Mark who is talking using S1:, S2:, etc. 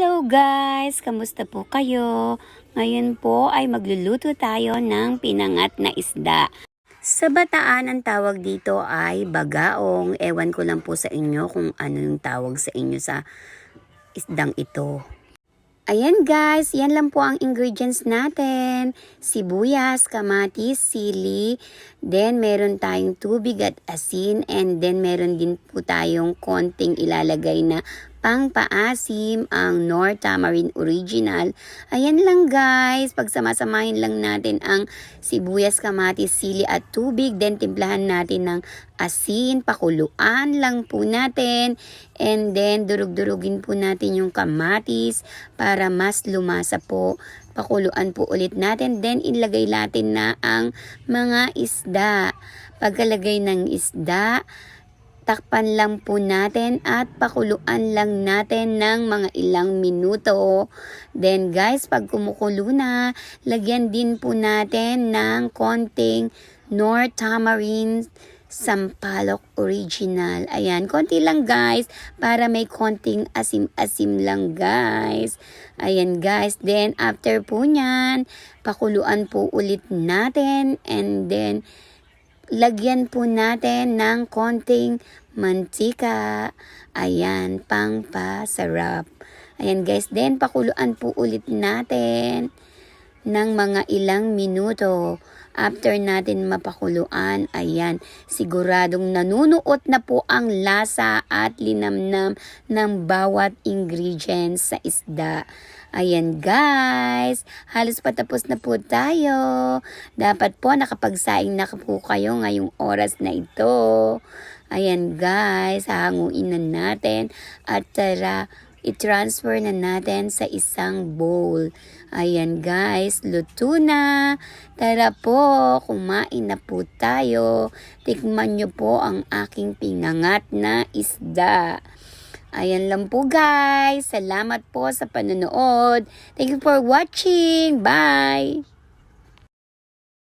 S1: Hello guys! Kamusta po kayo? Ngayon po ay magluluto tayo ng pinangat na isda. Sa Bataan, ang tawag dito ay bagaong. Ewan ko lang po sa inyo kung ano yung tawag sa inyo sa isdang ito. Ayan guys, yan lang po ang ingredients natin. Sibuyas, kamatis, sili, then meron tayong tubig at asin, and then meron din po tayong konting ilalagay na pangpaasim, ang Knorr Tamarind Original. Ayan lang guys, pagsamasamahin lang natin ang sibuyas, kamatis, sili at tubig, then timplahan natin ng asin, pakuluan lang po natin, and then durug-durugin po natin yung kamatis para mas lumasa po. Pakuluan po ulit natin, then ilagay natin na ang mga isda. Pagkalagay ng isda, takpan lang po natin at pakuluan lang natin ng mga ilang minuto. Then guys, pag kumukulo na, lagyan din po natin ng konting Knorr Tamarind Sampalok Original. Ayan, konti lang guys, para may konting asim-asim lang guys. Ayan guys, then after po nyan, pakuluan po ulit natin, and then lagyan po natin ng konting mantika. Ayan, pangpasarap. Ayan guys, then pakuluan po ulit natin ng mga ilang minuto. After natin mapakuluan, ayan, siguradong nanunuot na po ang lasa at linamnam ng bawat ingredients sa isda. Ayan guys, halos patapos na po tayo. Dapat po nakapagsaing na po kayo ngayong oras na ito. Ayan guys, hahanguin na natin at tara, i-transfer na natin sa isang bowl. Ayan guys, luto na. Tara po, kumain na po tayo. Tikman nyo po ang aking pinangat na isda. Ayan lang po guys. Salamat po sa panonood. Thank you for watching. Bye!